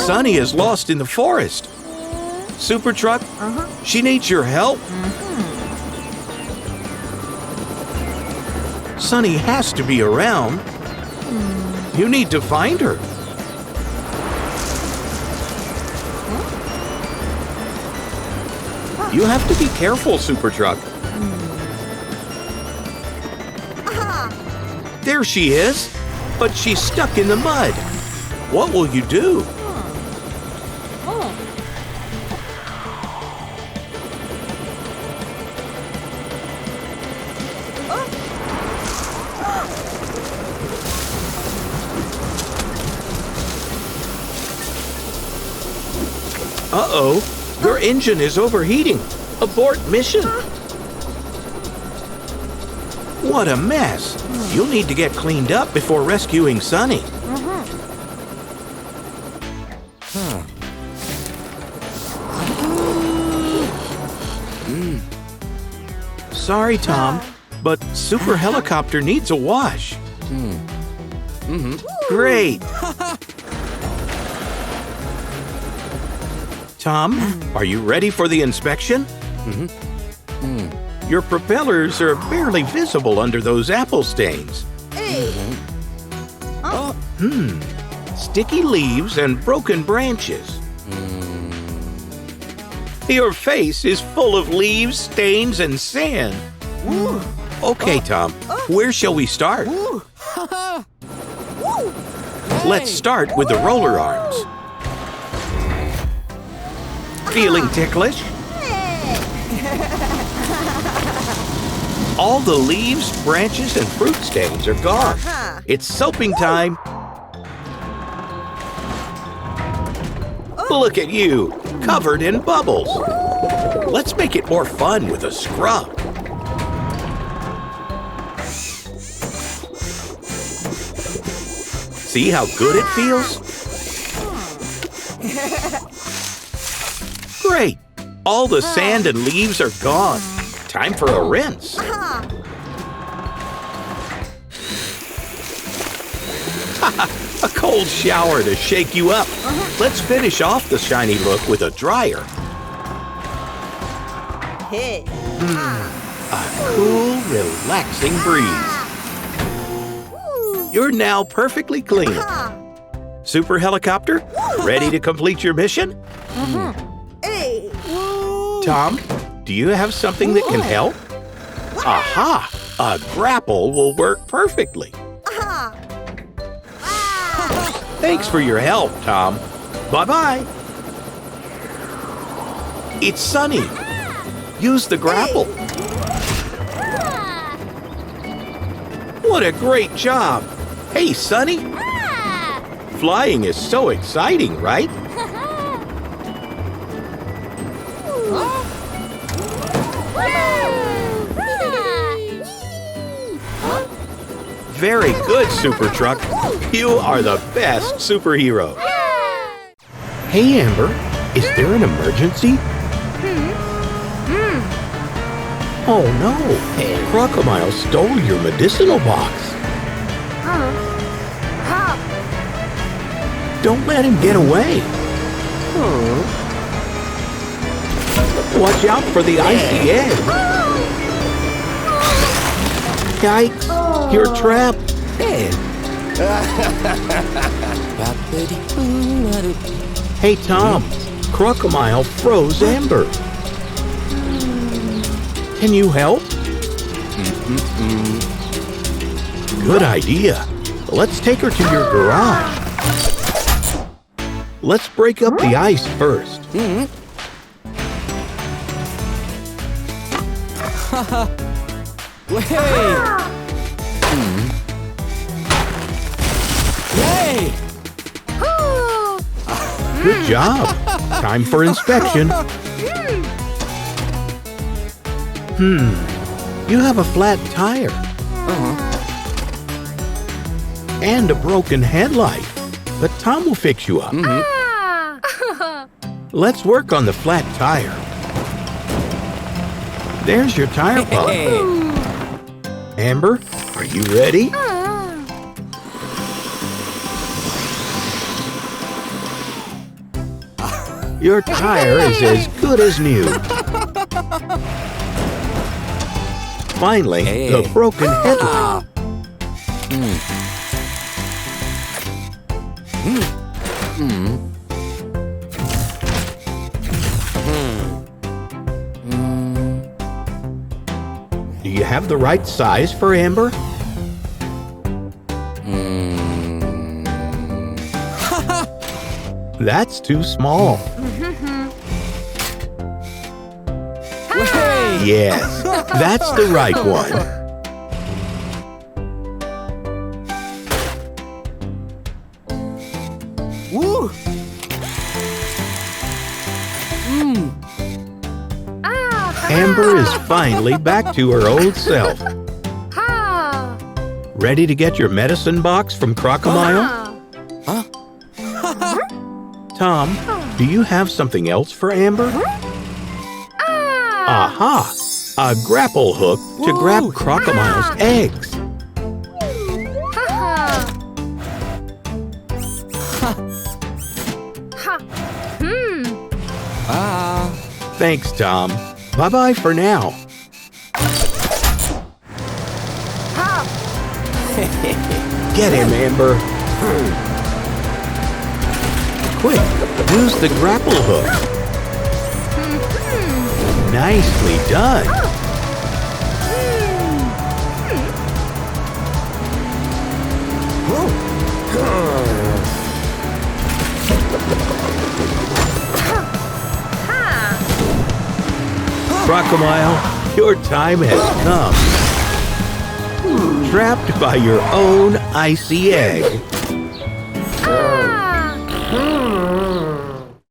Sunny is lost in the forest. Super Truck, she needs your help. Sunny has to be around. You need to find her. You have to be careful, Super Truck. There she is, but she's stuck in the mud. What will you do? Uh-oh, your engine is overheating. Abort mission. What a mess. You'll need to get cleaned up before rescuing Sunny. Sorry, Tom, but Super Helicopter needs a wash. Great. Tom, are you ready for the inspection? Your propellers are barely visible under those apple stains. Sticky leaves and broken branches. Your face is full of leaves, stains, and sand. Okay, Tom, where shall we start? Let's start with the roller arms. Feeling ticklish? All the leaves, branches, and fruit stains are gone. It's soaping time. Look at you, covered in bubbles. Let's make it more fun with a scrub. See how good it feels? Great! All the sand and leaves are gone. Time for a rinse. A cold shower to shake you up. Let's finish off the shiny look with a dryer. A cool, relaxing breeze. You're now perfectly clean. Super Helicopter, ready to complete your mission? Tom, do you have something that can help? Aha! A grapple will work perfectly. Thanks for your help, Tom. Bye-bye. It's Sunny. Use the grapple. What a great job. Hey, Sunny. Flying is so exciting, right? Very good, Super Truck. You are the best superhero. Hey, Amber, is there an emergency? Oh no, Crocomile stole your medicinal box. Don't let him get away. Watch out for the icy edge. Yikes, you're trapped. Hey, Tom, Crocomile froze Amber. Can you help? Good idea. Let's take her to your garage. Let's break up the ice first. Good job. Time for inspection. You have a flat tire. And a broken headlight. But Tom will fix you up. Let's work on the flat tire. There's your tire pump. Amber, are you ready? Your tire is as good as new. Finally, the broken headlight. Do you have the right size for Amber? That's too small. Yes, that's the right one. Woo! Amber is finally back to her old self. Ready to get your medicine box from Crocomile? Huh? Tom, do you have something else for Amber? Aha! A grapple hook to grab Crocomile's eggs. Thanks, Tom. Bye-bye for now. Get him, Amber. Quick, use the grapple hook. Nicely done. Crocomile, your time has come. Trapped by your own icy egg.